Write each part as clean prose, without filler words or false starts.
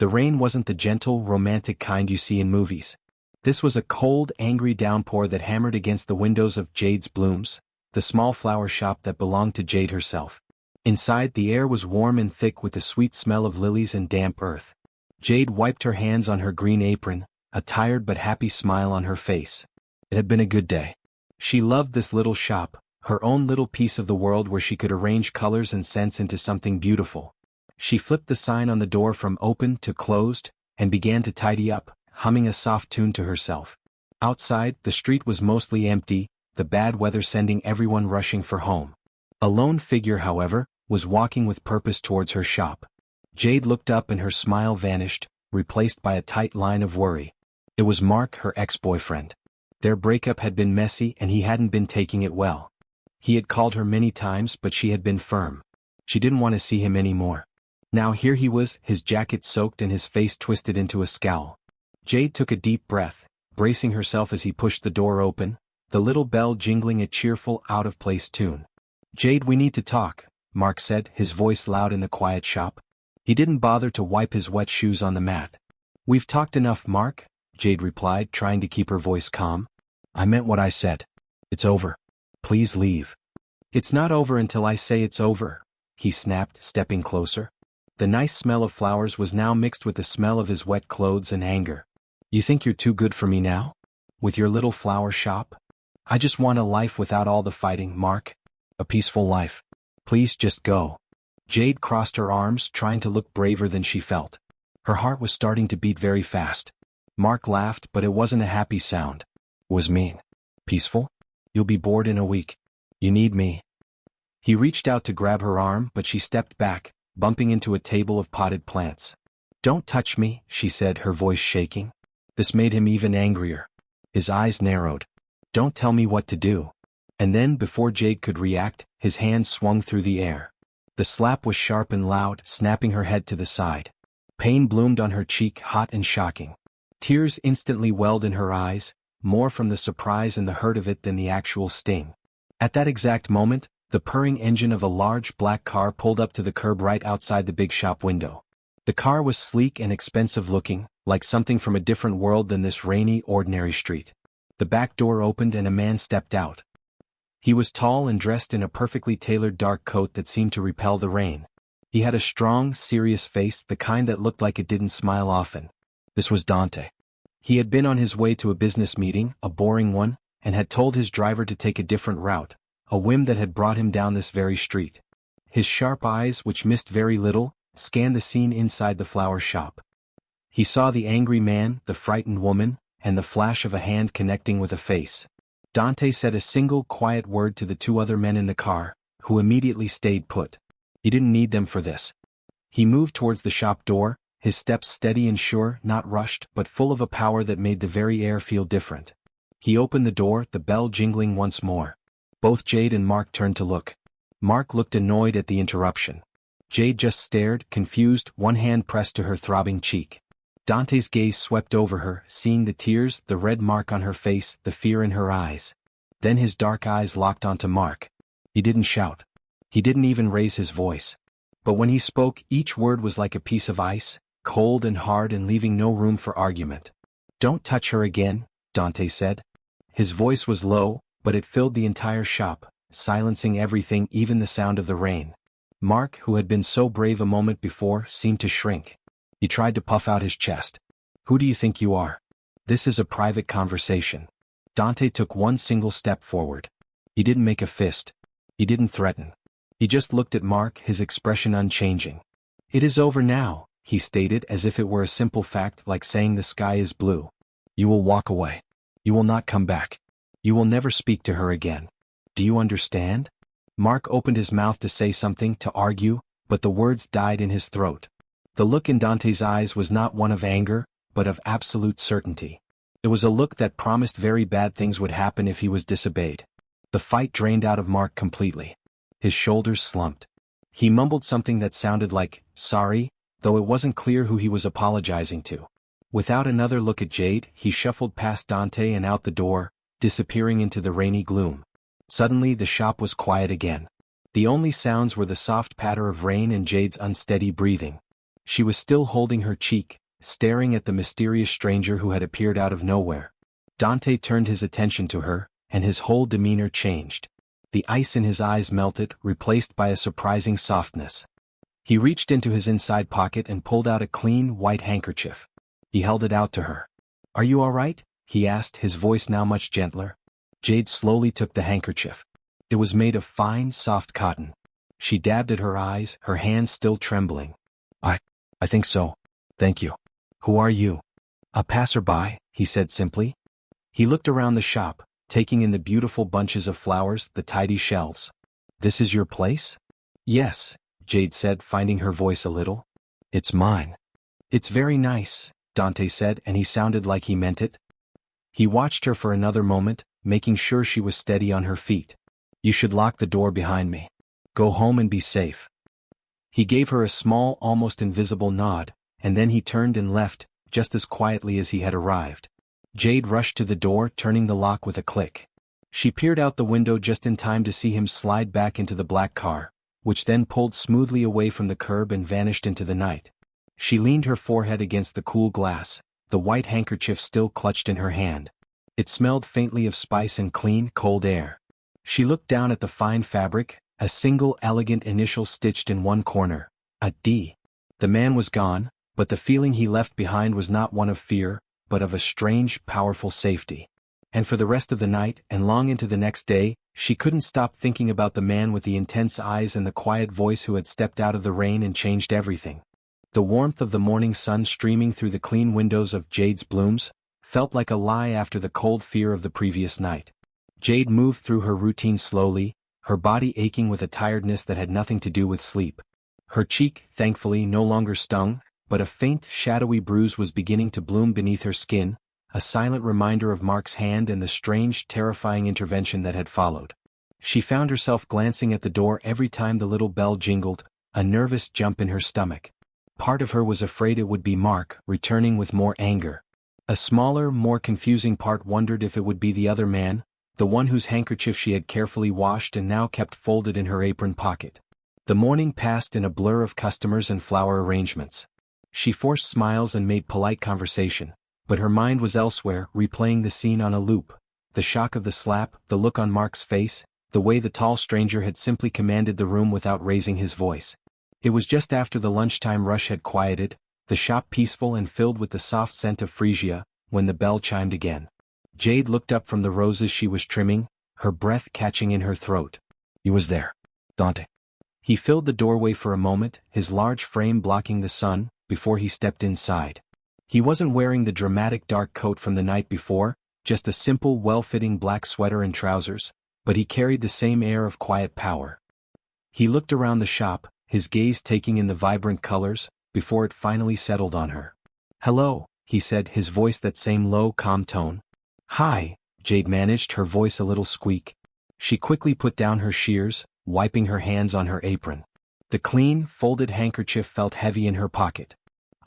The rain wasn't the gentle, romantic kind you see in movies. This was a cold, angry downpour that hammered against the windows of Jade's Blooms, the small flower shop that belonged to Jade herself. Inside, the air was warm and thick with the sweet smell of lilies and damp earth. Jade wiped her hands on her green apron, a tired but happy smile on her face. It had been a good day. She loved this little shop, her own little piece of the world where she could arrange colors and scents into something beautiful. She flipped the sign on the door from open to closed, and began to tidy up, humming a soft tune to herself. Outside, the street was mostly empty, the bad weather sending everyone rushing for home. A lone figure, however, was walking with purpose towards her shop. Jade looked up and her smile vanished, replaced by a tight line of worry. It was Mark, her ex-boyfriend. Their breakup had been messy and he hadn't been taking it well. He had called her many times but she had been firm. She didn't want to see him anymore. Now here he was, his jacket soaked and his face twisted into a scowl. Jade took a deep breath, bracing herself as he pushed the door open, the little bell jingling a cheerful, out-of-place tune. "Jade, we need to talk," Mark said, his voice loud in the quiet shop. He didn't bother to wipe his wet shoes on the mat. "We've talked enough, Mark," Jade replied, trying to keep her voice calm. "I meant what I said. It's over. Please leave." "It's not over until I say it's over," he snapped, stepping closer. The nice smell of flowers was now mixed with the smell of his wet clothes and anger. "You think you're too good for me now? With your little flower shop? I just want a life without all the fighting, Mark. A peaceful life. Please just go." Jade crossed her arms, trying to look braver than she felt. Her heart was starting to beat very fast. Mark laughed, but it wasn't a happy sound. It was mean. "Peaceful? You'll be bored in a week. You need me." He reached out to grab her arm, but she stepped back, bumping into a table of potted plants. "Don't touch me," she said, her voice shaking. This made him even angrier. His eyes narrowed. "Don't tell me what to do." And then, before Jade could react, his hand swung through the air. The slap was sharp and loud, snapping her head to the side. Pain bloomed on her cheek, hot and shocking. Tears instantly welled in her eyes, more from the surprise and the hurt of it than the actual sting. At that exact moment, the purring engine of a large black car pulled up to the curb right outside the big shop window. The car was sleek and expensive looking, like something from a different world than this rainy, ordinary street. The back door opened and a man stepped out. He was tall and dressed in a perfectly tailored dark coat that seemed to repel the rain. He had a strong, serious face, the kind that looked like it didn't smile often. This was Dante. He had been on his way to a business meeting, a boring one, and had told his driver to take a different route, a whim that had brought him down this very street. His sharp eyes, which missed very little, scanned the scene inside the flower shop. He saw the angry man, the frightened woman, and the flash of a hand connecting with a face. Dante said a single quiet word to the two other men in the car, who immediately stayed put. He didn't need them for this. He moved towards the shop door, his steps steady and sure, not rushed, but full of a power that made the very air feel different. He opened the door, the bell jingling once more. Both Jade and Mark turned to look. Mark looked annoyed at the interruption. Jade just stared, confused, one hand pressed to her throbbing cheek. Dante's gaze swept over her, seeing the tears, the red mark on her face, the fear in her eyes. Then his dark eyes locked onto Mark. He didn't shout. He didn't even raise his voice. But when he spoke, each word was like a piece of ice, cold and hard and leaving no room for argument. "Don't touch her again," Dante said. His voice was low, but it filled the entire shop, silencing everything, even the sound of the rain. Mark, who had been so brave a moment before, seemed to shrink. He tried to puff out his chest. "Who do you think you are? This is a private conversation." Dante took one single step forward. He didn't make a fist. He didn't threaten. He just looked at Mark, his expression unchanging. "It is over now," he stated, as if it were a simple fact, like saying the sky is blue. "You will walk away. You will not come back. You will never speak to her again. Do you understand?" Mark opened his mouth to say something, to argue, but the words died in his throat. The look in Dante's eyes was not one of anger, but of absolute certainty. It was a look that promised very bad things would happen if he was disobeyed. The fight drained out of Mark completely. His shoulders slumped. He mumbled something that sounded like, "sorry," though it wasn't clear who he was apologizing to. Without another look at Jade, he shuffled past Dante and out the door, disappearing into the rainy gloom. Suddenly the shop was quiet again. The only sounds were the soft patter of rain and Jade's unsteady breathing. She was still holding her cheek, staring at the mysterious stranger who had appeared out of nowhere. Dante turned his attention to her, and his whole demeanor changed. The ice in his eyes melted, replaced by a surprising softness. He reached into his inside pocket and pulled out a clean, white handkerchief. He held it out to her. "Are you all right?" he asked, his voice now much gentler. Jade slowly took the handkerchief. It was made of fine, soft cotton. She dabbed at her eyes, her hands still trembling. I think so. Thank you. Who are you?" "A passerby," he said simply. He looked around the shop, taking in the beautiful bunches of flowers, the tidy shelves. "This is your place?" "Yes," Jade said, finding her voice a little. "It's mine." "It's very nice," Dante said, and he sounded like he meant it. He watched her for another moment, making sure she was steady on her feet. "You should lock the door behind me. Go home and be safe." He gave her a small, almost invisible nod, and then he turned and left, just as quietly as he had arrived. Jade rushed to the door, turning the lock with a click. She peered out the window just in time to see him slide back into the black car, which then pulled smoothly away from the curb and vanished into the night. She leaned her forehead against the cool glass, the white handkerchief still clutched in her hand. It smelled faintly of spice and clean, cold air. She looked down at the fine fabric, a single elegant initial stitched in one corner, a D. The man was gone, but the feeling he left behind was not one of fear, but of a strange, powerful safety. And for the rest of the night, and long into the next day, she couldn't stop thinking about the man with the intense eyes and the quiet voice who had stepped out of the rain and changed everything. The warmth of the morning sun streaming through the clean windows of Jade's blooms felt like a lie after the cold fear of the previous night. Jade moved through her routine slowly, her body aching with a tiredness that had nothing to do with sleep. Her cheek, thankfully, no longer stung, but a faint, shadowy bruise was beginning to bloom beneath her skin, a silent reminder of Mark's hand and the strange, terrifying intervention that had followed. She found herself glancing at the door every time the little bell jingled, a nervous jump in her stomach. Part of her was afraid it would be Mark, returning with more anger. A smaller, more confusing part wondered if it would be the other man, the one whose handkerchief she had carefully washed and now kept folded in her apron pocket. The morning passed in a blur of customers and flower arrangements. She forced smiles and made polite conversation, but her mind was elsewhere, replaying the scene on a loop. The shock of the slap, the look on Mark's face, the way the tall stranger had simply commanded the room without raising his voice. It was just after the lunchtime rush had quieted, the shop peaceful and filled with the soft scent of freesia, when the bell chimed again. Jade looked up from the roses she was trimming, her breath catching in her throat. "He was there, Dante." He filled the doorway for a moment, his large frame blocking the sun, before he stepped inside. He wasn't wearing the dramatic dark coat from the night before, just a simple, well-fitting black sweater and trousers, but he carried the same air of quiet power. He looked around the shop, his gaze taking in the vibrant colors, before it finally settled on her. "Hello," he said, his voice that same low, calm tone. "Hi," Jade managed, her voice a little squeak. She quickly put down her shears, wiping her hands on her apron. The clean, folded handkerchief felt heavy in her pocket.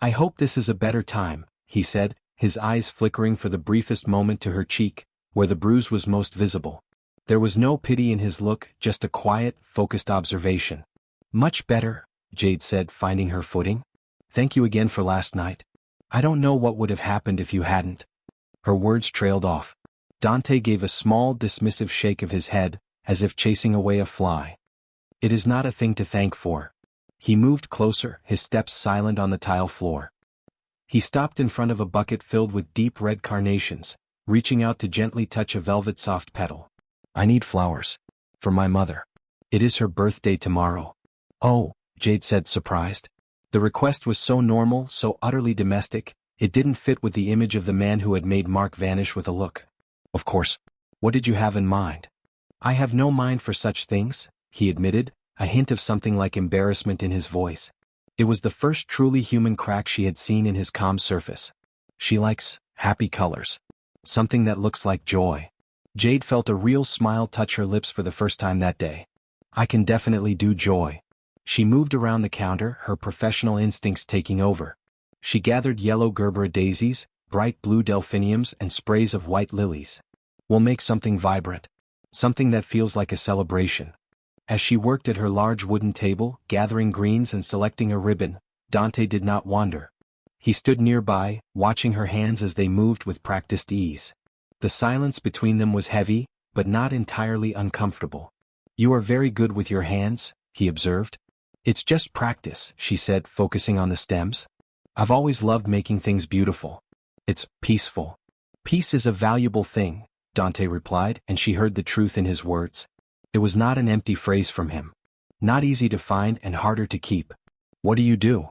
"I hope this is a better time," he said, his eyes flickering for the briefest moment to her cheek, where the bruise was most visible. There was no pity in his look, just a quiet, focused observation. "Much better," Jade said, finding her footing. "Thank you again for last night. I don't know what would have happened if you hadn't." Her words trailed off. Dante gave a small, dismissive shake of his head, as if chasing away a fly. "It is not a thing to thank for." He moved closer, his steps silent on the tile floor. He stopped in front of a bucket filled with deep red carnations, reaching out to gently touch a velvet soft petal. "I need flowers. For my mother. It is her birthday tomorrow." "Oh," Jade said, surprised. The request was so normal, so utterly domestic, it didn't fit with the image of the man who had made Mark vanish with a look. "Of course. What did you have in mind?" "I have no mind for such things," he admitted, a hint of something like embarrassment in his voice. It was the first truly human crack she had seen in his calm surface. "She likes happy colors. Something that looks like joy." Jade felt a real smile touch her lips for the first time that day. "I can definitely do joy." She moved around the counter, her professional instincts taking over. She gathered yellow Gerbera daisies, bright blue delphiniums, and sprays of white lilies. "We'll make something vibrant. Something that feels like a celebration." As she worked at her large wooden table, gathering greens and selecting a ribbon, Dante did not wander. He stood nearby, watching her hands as they moved with practiced ease. The silence between them was heavy, but not entirely uncomfortable. "You are very good with your hands," he observed. "It's just practice," she said, focusing on the stems. "I've always loved making things beautiful. It's peaceful." "Peace is a valuable thing," Dante replied, and she heard the truth in his words. It was not an empty phrase from him. Not easy to find and harder to keep. "What do you do?"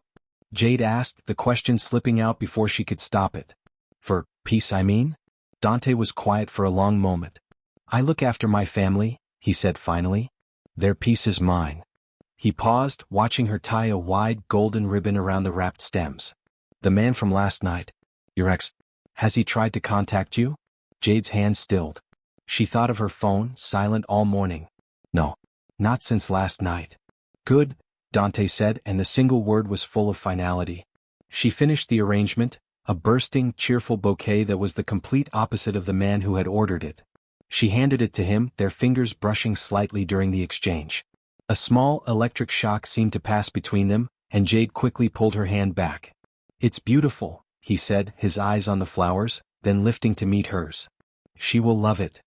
Jade asked, the question slipping out before she could stop it. "For peace, I mean?" Dante was quiet for a long moment. "I look after my family," he said finally. "Their peace is mine." He paused, watching her tie a wide golden ribbon around the wrapped stems. "The man from last night, your ex, has he tried to contact you?" Jade's hand stilled. She thought of her phone, silent all morning. "No. Not since last night." "Good," Dante said, and the single word was full of finality. She finished the arrangement, a bursting, cheerful bouquet that was the complete opposite of the man who had ordered it. She handed it to him, their fingers brushing slightly during the exchange. A small electric shock seemed to pass between them, and Jade quickly pulled her hand back. "It's beautiful," he said, his eyes on the flowers, then lifting to meet hers. "She will love it."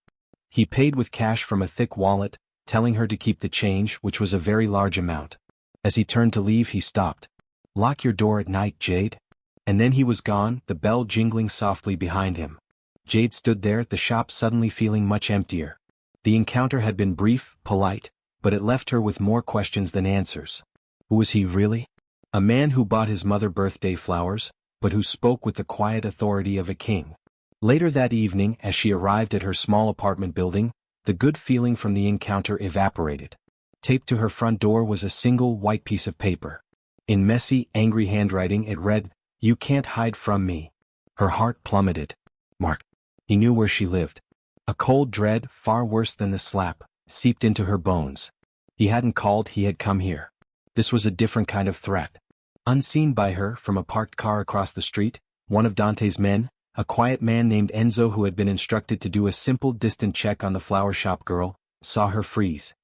He paid with cash from a thick wallet, telling her to keep the change, which was a very large amount. As he turned to leave, he stopped. "Lock your door at night, Jade." And then he was gone, the bell jingling softly behind him. Jade stood there at the shop, suddenly feeling much emptier. The encounter had been brief, polite, but it left her with more questions than answers. Who was he really? A man who bought his mother birthday flowers, but who spoke with the quiet authority of a king. Later that evening, as she arrived at her small apartment building, the good feeling from the encounter evaporated. Taped to her front door was a single white piece of paper. In messy, angry handwriting it read, "You can't hide from me." Her heart plummeted. Mark. He knew where she lived. A cold dread, far worse than the slap, seeped into her bones. He hadn't called, he had come here. This was a different kind of threat. Unseen by her, from a parked car across the street, one of Dante's men, a quiet man named Enzo who had been instructed to do a simple distant check on the flower shop girl, saw her freeze.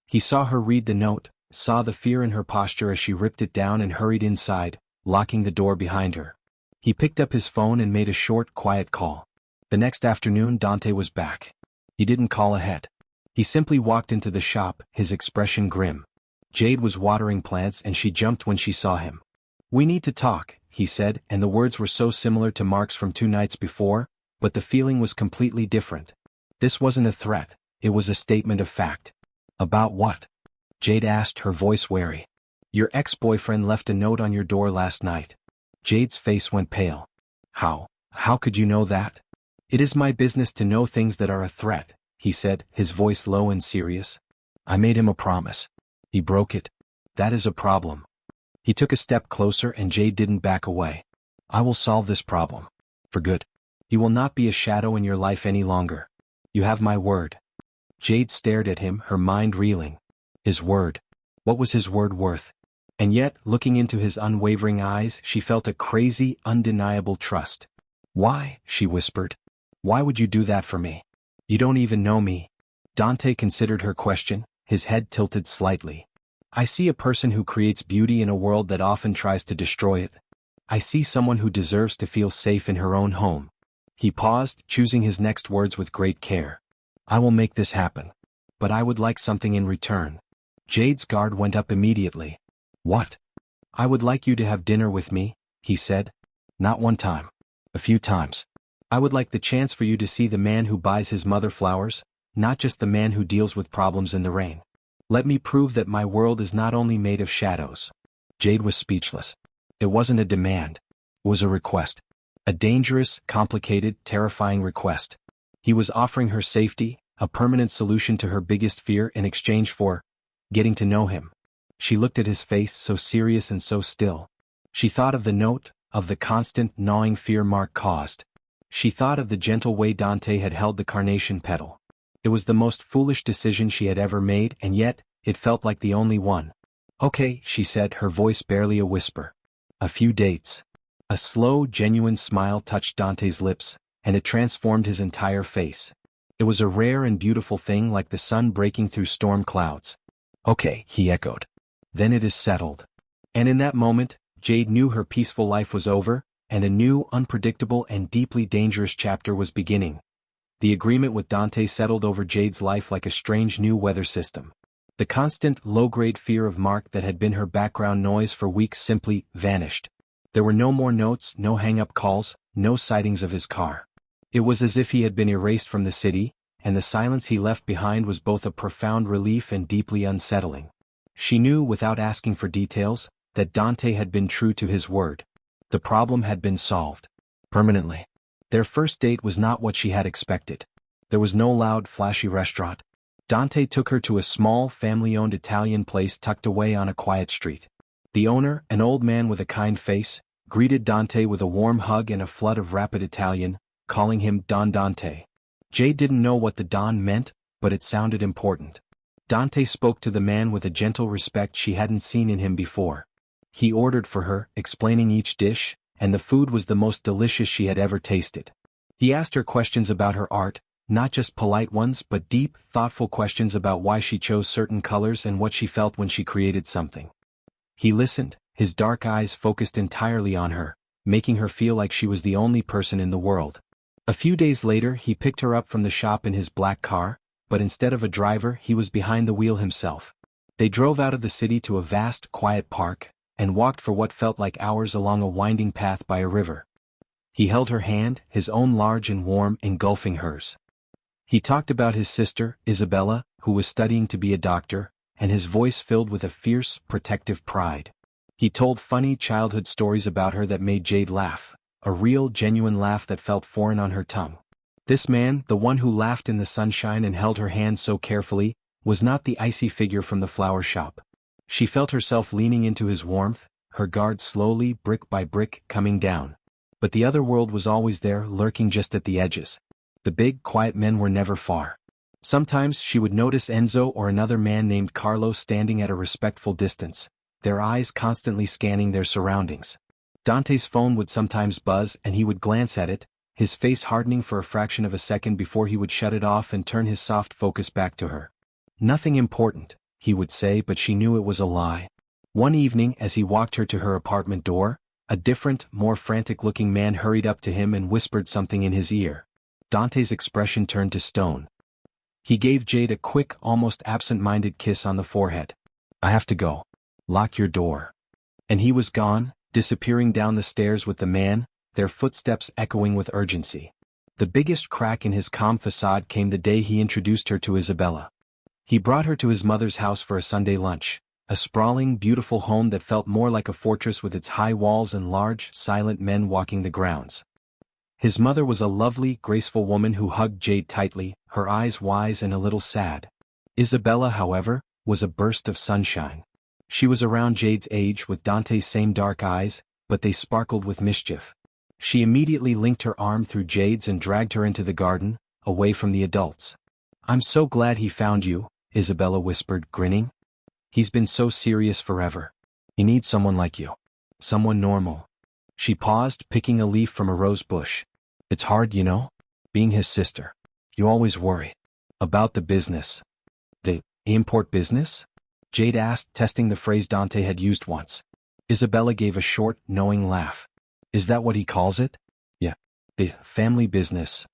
He saw her read the note, saw the fear in her posture as she ripped it down and hurried inside, locking the door behind her. He picked up his phone and made a short, quiet call. The next afternoon Dante was back. He didn't call ahead. He simply walked into the shop, his expression grim. Jade was watering plants and she jumped when she saw him. "We need to talk," he said, and the words were so similar to Mark's from 2 nights before, but the feeling was completely different. This wasn't a threat, it was a statement of fact. "About what?" Jade asked, her voice wary. "Your ex-boyfriend left a note on your door last night." Jade's face went pale. How could you know that?" "It is my business to know things that are a threat," he said, his voice low and serious. "I made him a promise. He broke it. That is a problem." He took a step closer and Jade didn't back away. "I will solve this problem. For good. He will not be a shadow in your life any longer. You have my word." Jade stared at him, her mind reeling. His word. What was his word worth? And yet, looking into his unwavering eyes, she felt a crazy, undeniable trust. "Why?" she whispered. "Why would you do that for me? You don't even know me." Dante considered her question, his head tilted slightly. "I see a person who creates beauty in a world that often tries to destroy it. I see someone who deserves to feel safe in her own home." He paused, choosing his next words with great care. "I will make this happen. But I would like something in return." Jade's guard went up immediately. "What?" "I would like you to have dinner with me," he said. "Not one time. A few times. I would like the chance for you to see the man who buys his mother flowers, not just the man who deals with problems in the rain. Let me prove that my world is not only made of shadows." Jade was speechless. It wasn't a demand. It was a request. A dangerous, complicated, terrifying request. He was offering her safety, a permanent solution to her biggest fear in exchange for getting to know him. She looked at his face, so serious and so still. She thought of the note, of the constant, gnawing fear Mark caused. She thought of the gentle way Dante had held the carnation petal. It was the most foolish decision she had ever made, and yet, it felt like the only one. "Okay," she said, her voice barely a whisper. "A few dates." A slow, genuine smile touched Dante's lips, and it transformed his entire face. It was a rare and beautiful thing, like the sun breaking through storm clouds. "Okay," he echoed. "Then it is settled." And in that moment, Jade knew her peaceful life was over, and a new, unpredictable and deeply dangerous chapter was beginning. The agreement with Dante settled over Jade's life like a strange new weather system. The constant, low-grade fear of Mark that had been her background noise for weeks simply vanished. There were no more notes, no hang-up calls, no sightings of his car. It was as if he had been erased from the city, and the silence he left behind was both a profound relief and deeply unsettling. She knew, without asking for details, that Dante had been true to his word. The problem had been solved. Permanently. Their first date was not what she had expected. There was no loud, flashy restaurant. Dante took her to a small, family-owned Italian place tucked away on a quiet street. The owner, an old man with a kind face, greeted Dante with a warm hug and a flood of rapid Italian, calling him Don Dante. Jade didn't know what the Don meant, but it sounded important. Dante spoke to the man with a gentle respect she hadn't seen in him before. He ordered for her, explaining each dish, and the food was the most delicious she had ever tasted. He asked her questions about her art, not just polite ones but deep, thoughtful questions about why she chose certain colors and what she felt when she created something. He listened, his dark eyes focused entirely on her, making her feel like she was the only person in the world. A few days later he picked her up from the shop in his black car, but instead of a driver he was behind the wheel himself. They drove out of the city to a vast, quiet park, and walked for what felt like hours along a winding path by a river. He held her hand, his own large and warm, engulfing hers. He talked about his sister, Isabella, who was studying to be a doctor, and his voice filled with a fierce, protective pride. He told funny childhood stories about her that made Jade laugh, a real, genuine laugh that felt foreign on her tongue. This man, the one who laughed in the sunshine and held her hand so carefully, was not the icy figure from the flower shop. She felt herself leaning into his warmth, her guard slowly, brick by brick, coming down. But the other world was always there, lurking just at the edges. The big, quiet men were never far. Sometimes she would notice Enzo or another man named Carlo standing at a respectful distance, their eyes constantly scanning their surroundings. Dante's phone would sometimes buzz and he would glance at it, his face hardening for a fraction of a second before he would shut it off and turn his soft focus back to her. Nothing important, he would say, but she knew it was a lie. One evening as he walked her to her apartment door, a different, more frantic-looking man hurried up to him and whispered something in his ear. Dante's expression turned to stone. He gave Jade a quick, almost absent-minded kiss on the forehead. "I have to go. Lock your door." And he was gone, disappearing down the stairs with the man, their footsteps echoing with urgency. The biggest crack in his calm facade came the day he introduced her to Isabella. He brought her to his mother's house for a Sunday lunch, a sprawling, beautiful home that felt more like a fortress with its high walls and large, silent men walking the grounds. His mother was a lovely, graceful woman who hugged Jade tightly, her eyes wise and a little sad. Isabella, however, was a burst of sunshine. She was around Jade's age with Dante's same dark eyes, but they sparkled with mischief. She immediately linked her arm through Jade's and dragged her into the garden, away from the adults. "I'm so glad he found you," Isabella whispered, grinning. "He's been so serious forever. He needs someone like you. Someone normal." She paused, picking a leaf from a rose bush. "It's hard, you know, being his sister. You always worry. About the business." "The import business?" Jade asked, testing the phrase Dante had used once. Isabella gave a short, knowing laugh. "Is that what he calls it?" "Yeah. The family business.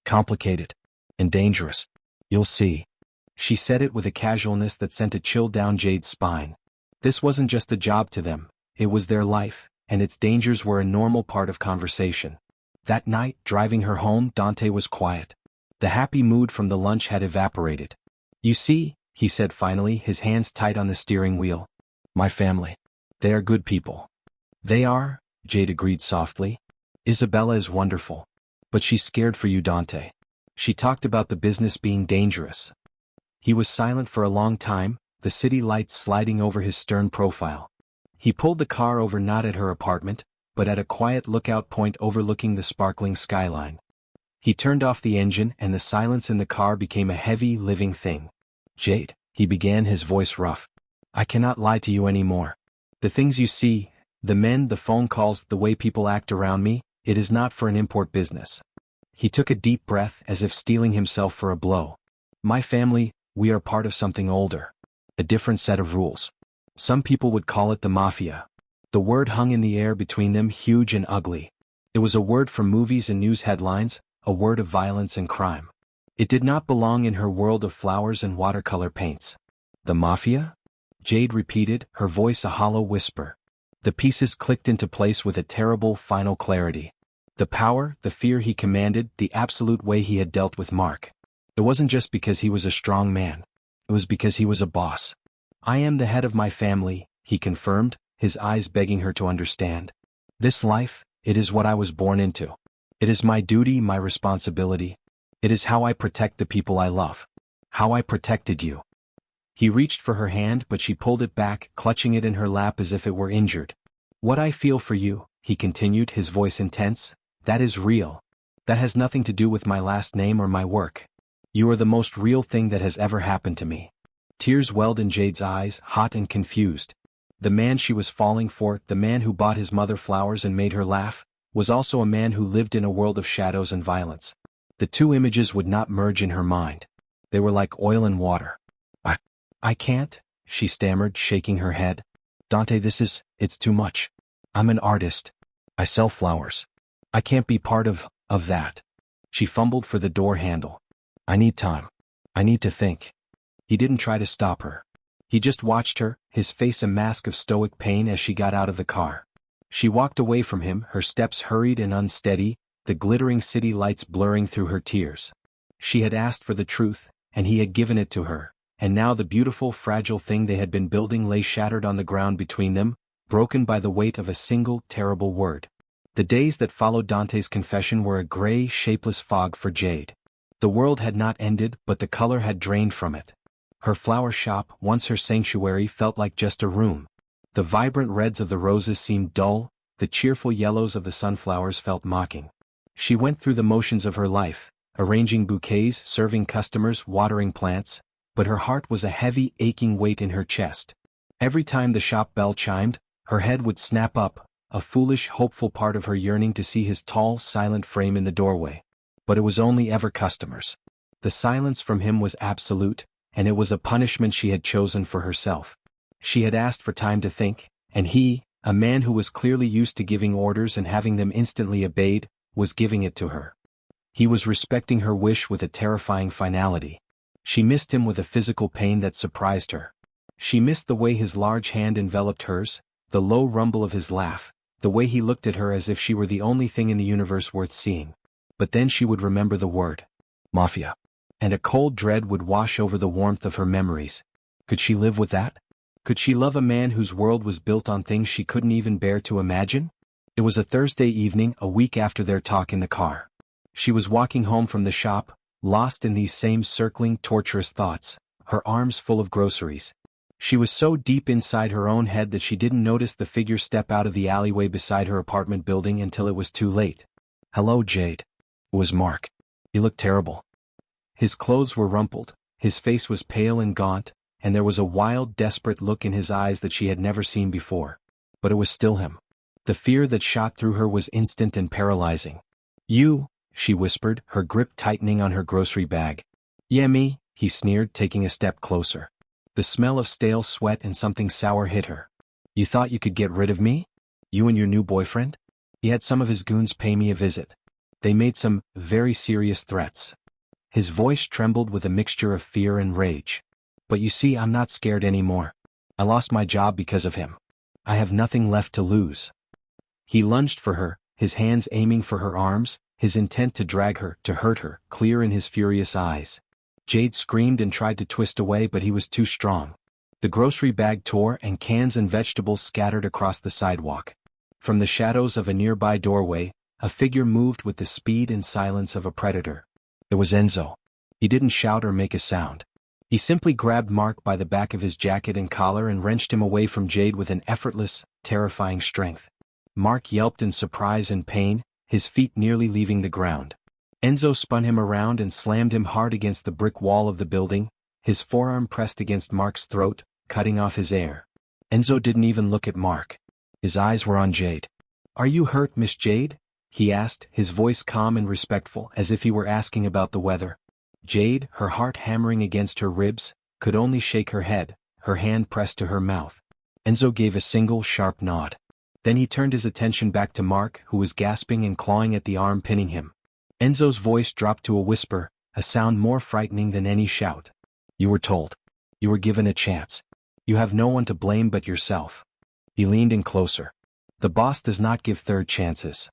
Complicated. And dangerous. You'll see." She said it with a casualness that sent a chill down Jade's spine. This wasn't just a job to them, it was their life, and its dangers were a normal part of conversation. That night, driving her home, Dante was quiet. The happy mood from the lunch had evaporated. "You see," he said finally, his hands tight on the steering wheel. "My family. They are good people." "They are," Jade agreed softly. "Isabella is wonderful. But she's scared for you, Dante. She talked about the business being dangerous." He was silent for a long time, the city lights sliding over his stern profile. He pulled the car over not at her apartment, but at a quiet lookout point overlooking the sparkling skyline. He turned off the engine and the silence in the car became a heavy, living thing. "Jade," he began, his voice rough. "I cannot lie to you anymore. The things you see, the men, the phone calls, the way people act around me, it is not for an import business." He took a deep breath as if steeling himself for a blow. "My family, we are part of something older. A different set of rules. Some people would call it the Mafia. The word hung in the air between them, huge and ugly. It was a word from movies and news headlines, a word of violence and crime. It did not belong in her world of flowers and watercolor paints. The Mafia? Jade repeated, her voice a hollow whisper. The pieces clicked into place with a terrible, final clarity. The power, the fear he commanded, the absolute way he had dealt with Mark. It wasn't just because he was a strong man. It was because he was a boss. I am the head of my family, he confirmed, his eyes begging her to understand. This life, it is what I was born into. It is my duty, my responsibility. It is how I protect the people I love. How I protected you. He reached for her hand, but she pulled it back, clutching it in her lap as if it were injured. What I feel for you, he continued, his voice intense, that is real. That has nothing to do with my last name or my work. You are the most real thing that has ever happened to me. Tears welled in Jade's eyes, hot and confused. The man she was falling for, the man who bought his mother flowers and made her laugh, was also a man who lived in a world of shadows and violence. The two images would not merge in her mind. They were like oil and water. I can't, she stammered, shaking her head. Dante, it's too much. I'm an artist. I sell flowers. I can't be part of that. She fumbled for the door handle. I need time. I need to think. He didn't try to stop her. He just watched her, his face a mask of stoic pain as she got out of the car. She walked away from him, her steps hurried and unsteady, the glittering city lights blurring through her tears. She had asked for the truth, and he had given it to her, and now the beautiful, fragile thing they had been building lay shattered on the ground between them, broken by the weight of a single, terrible word. The days that followed Dante's confession were a gray, shapeless fog for Jade. The world had not ended, but the color had drained from it. Her flower shop, once her sanctuary, felt like just a room. The vibrant reds of the roses seemed dull, the cheerful yellows of the sunflowers felt mocking. She went through the motions of her life, arranging bouquets, serving customers, watering plants, but her heart was a heavy, aching weight in her chest. Every time the shop bell chimed, her head would snap up, a foolish, hopeful part of her yearning to see his tall, silent frame in the doorway. But it was only ever customers. The silence from him was absolute, and it was a punishment she had chosen for herself. She had asked for time to think, and he, a man who was clearly used to giving orders and having them instantly obeyed, was giving it to her. He was respecting her wish with a terrifying finality. She missed him with a physical pain that surprised her. She missed the way his large hand enveloped hers, the low rumble of his laugh, the way he looked at her as if she were the only thing in the universe worth seeing. But then she would remember the word, Mafia, and a cold dread would wash over the warmth of her memories. Could she live with that? Could she love a man whose world was built on things she couldn't even bear to imagine? It was a Thursday evening, a week after their talk in the car. She was walking home from the shop, lost in these same circling, torturous thoughts, her arms full of groceries. She was so deep inside her own head that she didn't notice the figure step out of the alleyway beside her apartment building until it was too late. Hello, Jade. It was Mark. He looked terrible. His clothes were rumpled, his face was pale and gaunt, and there was a wild, desperate look in his eyes that she had never seen before. But it was still him. The fear that shot through her was instant and paralyzing. You, she whispered, her grip tightening on her grocery bag. Yeah, me, he sneered, taking a step closer. The smell of stale sweat and something sour hit her. You thought you could get rid of me? You and your new boyfriend? He had some of his goons pay me a visit. They made some very serious threats. His voice trembled with a mixture of fear and rage. But you see, I'm not scared anymore. I lost my job because of him. I have nothing left to lose. He lunged for her, his hands aiming for her arms, his intent to drag her, to hurt her, clear in his furious eyes. Jade screamed and tried to twist away, but he was too strong. The grocery bag tore and cans and vegetables scattered across the sidewalk. From the shadows of a nearby doorway, a figure moved with the speed and silence of a predator. It was Enzo. He didn't shout or make a sound. He simply grabbed Mark by the back of his jacket and collar and wrenched him away from Jade with an effortless, terrifying strength. Mark yelped in surprise and pain, his feet nearly leaving the ground. Enzo spun him around and slammed him hard against the brick wall of the building, his forearm pressed against Mark's throat, cutting off his air. Enzo didn't even look at Mark. His eyes were on Jade. Are you hurt, Miss Jade? He asked, his voice calm and respectful, as if he were asking about the weather. Jade, her heart hammering against her ribs, could only shake her head, her hand pressed to her mouth. Enzo gave a single sharp nod. Then he turned his attention back to Mark, who was gasping and clawing at the arm pinning him. Enzo's voice dropped to a whisper, a sound more frightening than any shout. You were told. You were given a chance. You have no one to blame but yourself. He leaned in closer. The boss does not give third chances.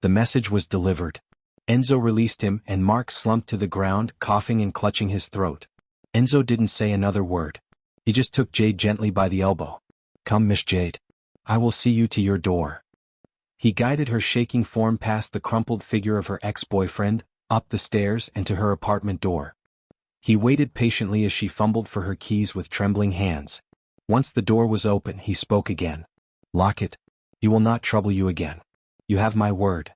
The message was delivered. Enzo released him and Mark slumped to the ground, coughing and clutching his throat. Enzo didn't say another word. He just took Jade gently by the elbow. Come, Miss Jade. I will see you to your door. He guided her shaking form past the crumpled figure of her ex-boyfriend, up the stairs and to her apartment door. He waited patiently as she fumbled for her keys with trembling hands. Once the door was open, he spoke again. Lock it. He will not trouble you again. You have my word.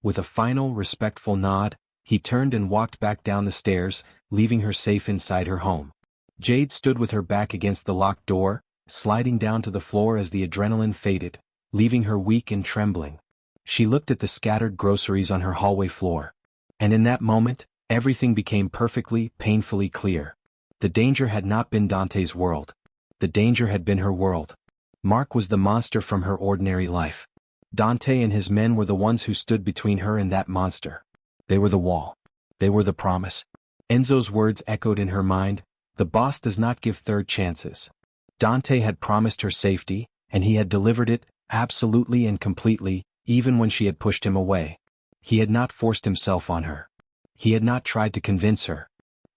With a final, respectful nod, he turned and walked back down the stairs, leaving her safe inside her home. Jade stood with her back against the locked door, sliding down to the floor as the adrenaline faded, leaving her weak and trembling. She looked at the scattered groceries on her hallway floor. And in that moment, everything became perfectly, painfully clear. The danger had not been Dante's world. The danger had been her world. Mark was the monster from her ordinary life. Dante and his men were the ones who stood between her and that monster. They were the wall. They were the promise. Enzo's words echoed in her mind, the boss does not give third chances. Dante had promised her safety, and he had delivered it, absolutely and completely, even when she had pushed him away. He had not forced himself on her. He had not tried to convince her.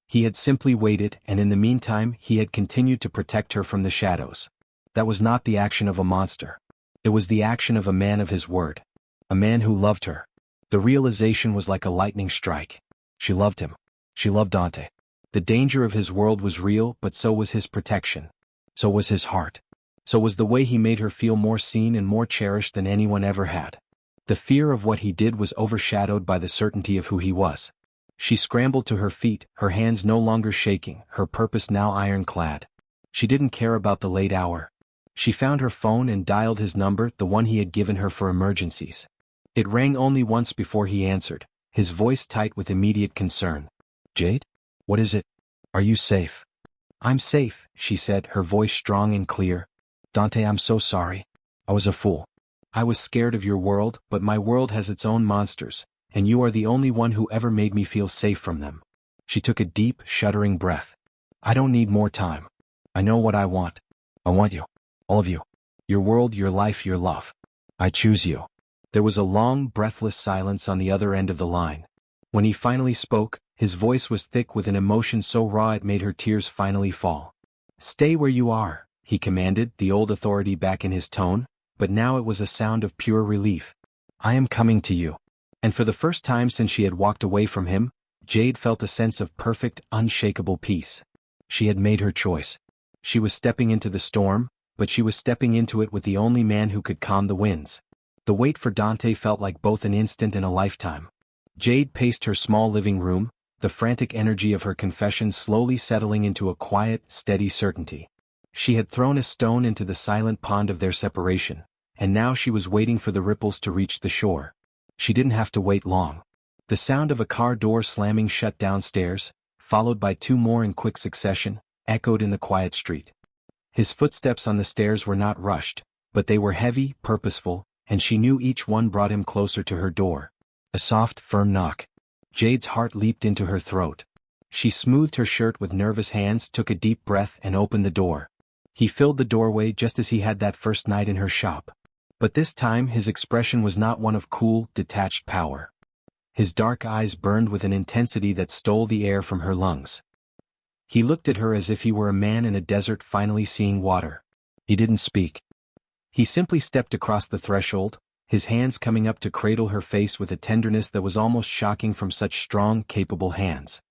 He had simply waited, and in the meantime he had continued to protect her from the shadows. That was not the action of a monster. It was the action of a man of his word. A man who loved her. The realization was like a lightning strike. She loved him. She loved Dante. The danger of his world was real, but so was his protection. So was his heart. So was the way he made her feel more seen and more cherished than anyone ever had. The fear of what he did was overshadowed by the certainty of who he was. She scrambled to her feet, her hands no longer shaking, her purpose now ironclad. She didn't care about the late hour. She found her phone and dialed his number, the one he had given her for emergencies. It rang only once before he answered, his voice tight with immediate concern. Jade? What is it? Are you safe? I'm safe, she said, her voice strong and clear. Dante, I'm so sorry. I was a fool. I was scared of your world, but my world has its own monsters, and you are the only one who ever made me feel safe from them. She took a deep, shuddering breath. I don't need more time. I know what I want. I want you. All of you. Your world, your life, your love. I choose you. There was a long, breathless silence on the other end of the line. When he finally spoke, his voice was thick with an emotion so raw it made her tears finally fall. Stay where you are, he commanded, the old authority back in his tone, but now it was a sound of pure relief. I am coming to you. And for the first time since she had walked away from him, Jade felt a sense of perfect, unshakable peace. She had made her choice. She was stepping into the storm, but she was stepping into it with the only man who could calm the winds. The wait for Dante felt like both an instant and a lifetime. Jade paced her small living room, the frantic energy of her confession slowly settling into a quiet, steady certainty. She had thrown a stone into the silent pond of their separation, and now she was waiting for the ripples to reach the shore. She didn't have to wait long. The sound of a car door slamming shut downstairs, followed by two more in quick succession, echoed in the quiet street. His footsteps on the stairs were not rushed, but they were heavy, purposeful, and she knew each one brought him closer to her door. A soft, firm knock. Jade's heart leaped into her throat. She smoothed her shirt with nervous hands, took a deep breath and opened the door. He filled the doorway just as he had that first night in her shop. But this time his expression was not one of cool, detached power. His dark eyes burned with an intensity that stole the air from her lungs. He looked at her as if he were a man in a desert finally seeing water. He didn't speak. He simply stepped across the threshold, his hands coming up to cradle her face with a tenderness that was almost shocking from such strong, capable hands.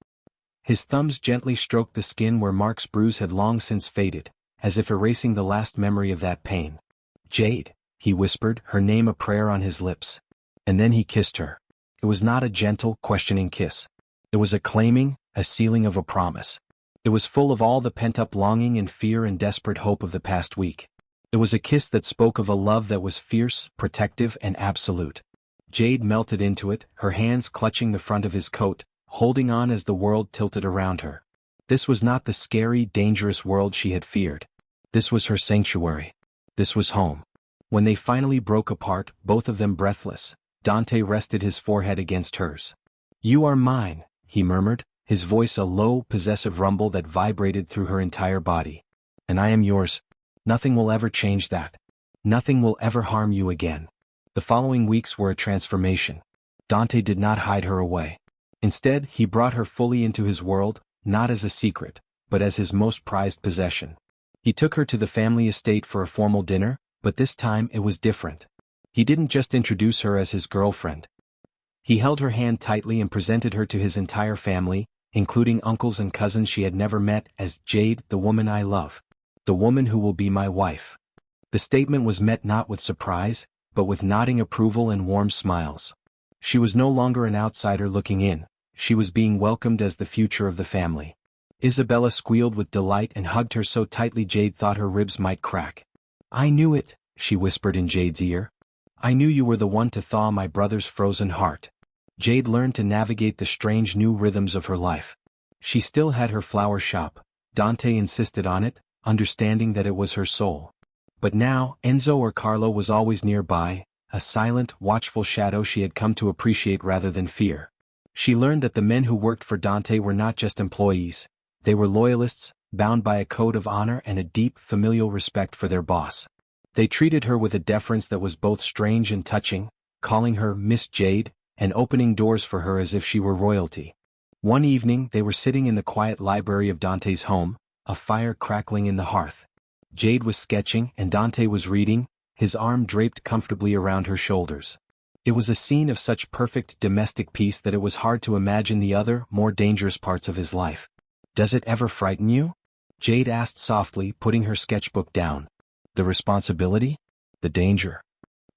His thumbs gently stroked the skin where Mark's bruise had long since faded, as if erasing the last memory of that pain. Jade, he whispered, her name a prayer on his lips. And then he kissed her. It was not a gentle, questioning kiss. It was a claiming, a sealing of a promise. It was full of all the pent-up longing and fear and desperate hope of the past week. It was a kiss that spoke of a love that was fierce, protective, and absolute. Jade melted into it, her hands clutching the front of his coat, holding on as the world tilted around her. This was not the scary, dangerous world she had feared. This was her sanctuary. This was home. When they finally broke apart, both of them breathless, Dante rested his forehead against hers. "You are mine," he murmured, his voice a low, possessive rumble that vibrated through her entire body. "And I am yours. Nothing will ever change that. Nothing will ever harm you again." The following weeks were a transformation. Dante did not hide her away. Instead, he brought her fully into his world, not as a secret, but as his most prized possession. He took her to the family estate for a formal dinner, but this time it was different. He didn't just introduce her as his girlfriend. He held her hand tightly and presented her to his entire family, including uncles and cousins she had never met, as Jade, the woman I love. The woman who will be my wife. The statement was met not with surprise, but with nodding approval and warm smiles. She was no longer an outsider looking in, she was being welcomed as the future of the family. Isabella squealed with delight and hugged her so tightly Jade thought her ribs might crack. "I knew it," she whispered in Jade's ear. "I knew you were the one to thaw my brother's frozen heart." Jade learned to navigate the strange new rhythms of her life. She still had her flower shop. Dante insisted on it, understanding that it was her soul. But now, Enzo or Carlo was always nearby, a silent, watchful shadow she had come to appreciate rather than fear. She learned that the men who worked for Dante were not just employees, they were loyalists, bound by a code of honor and a deep, familial respect for their boss. They treated her with a deference that was both strange and touching, calling her Miss Jade, and opening doors for her as if she were royalty. One evening they were sitting in the quiet library of Dante's home, a fire crackling in the hearth. Jade was sketching and Dante was reading, his arm draped comfortably around her shoulders. It was a scene of such perfect domestic peace that it was hard to imagine the other, more dangerous parts of his life. "Does it ever frighten you?" Jade asked softly, putting her sketchbook down. "The responsibility? The danger?"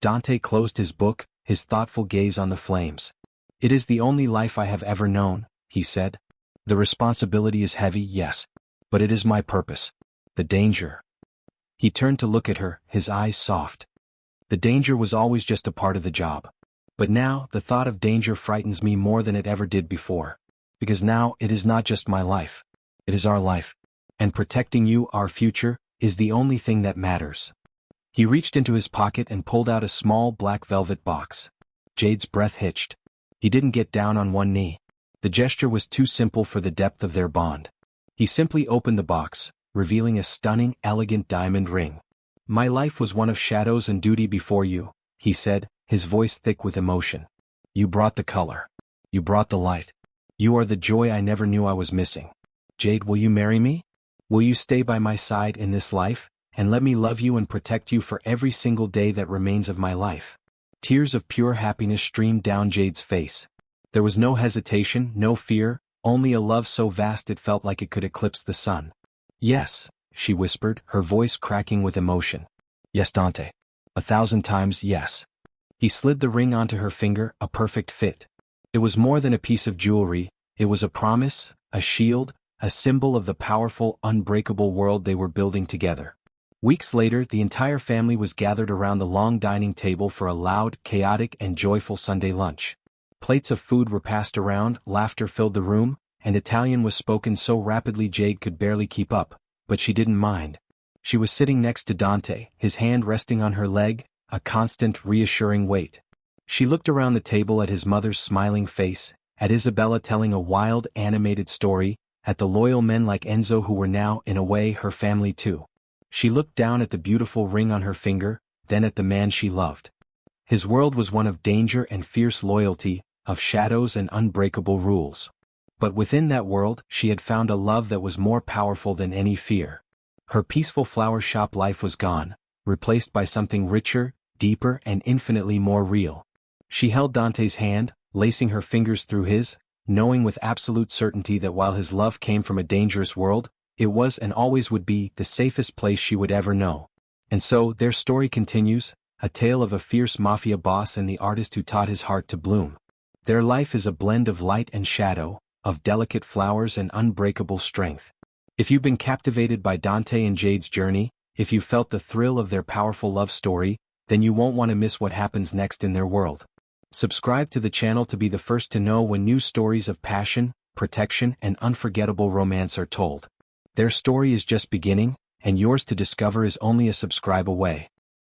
Dante closed his book, his thoughtful gaze on the flames. "It is the only life I have ever known," he said. "The responsibility is heavy, yes. But it is my purpose. The danger." He turned to look at her, his eyes soft. "The danger was always just a part of the job. But now, the thought of danger frightens me more than it ever did before. Because now, it is not just my life. It is our life. And protecting you, our future, is the only thing that matters." He reached into his pocket and pulled out a small black velvet box. Jade's breath hitched. He didn't get down on one knee. The gesture was too simple for the depth of their bond. He simply opened the box, revealing a stunning, elegant diamond ring. "My life was one of shadows and duty before you," he said, his voice thick with emotion. "You brought the color. You brought the light. You are the joy I never knew I was missing. Jade, will you marry me? Will you stay by my side in this life, and let me love you and protect you for every single day that remains of my life?" Tears of pure happiness streamed down Jade's face. There was no hesitation, no fear, only a love so vast it felt like it could eclipse the sun. "Yes," she whispered, her voice cracking with emotion. "Yes, Dante. 1,000 times yes." He slid the ring onto her finger, a perfect fit. It was more than a piece of jewelry, it was a promise, a shield, a symbol of the powerful, unbreakable world they were building together. Weeks later, the entire family was gathered around the long dining table for a loud, chaotic, and joyful Sunday lunch. Plates of food were passed around, laughter filled the room, and Italian was spoken so rapidly Jade could barely keep up, but she didn't mind. She was sitting next to Dante, his hand resting on her leg, a constant, reassuring weight. She looked around the table at his mother's smiling face, at Isabella telling a wild, animated story, at the loyal men like Enzo who were now, in a way, her family too. She looked down at the beautiful ring on her finger, then at the man she loved. His world was one of danger and fierce loyalty, of shadows and unbreakable rules. But within that world, she had found a love that was more powerful than any fear. Her peaceful flower shop life was gone, replaced by something richer, deeper, and infinitely more real. She held Dante's hand, lacing her fingers through his, knowing with absolute certainty that while his love came from a dangerous world, it was and always would be the safest place she would ever know. And so, their story continues, a tale of a fierce mafia boss and the artist who taught his heart to bloom. Their life is a blend of light and shadow, of delicate flowers and unbreakable strength. If you've been captivated by Dante and Jade's journey, if you felt the thrill of their powerful love story, then you won't want to miss what happens next in their world. Subscribe to the channel to be the first to know when new stories of passion, protection, and unforgettable romance are told. Their story is just beginning, and yours to discover is only a subscribe away.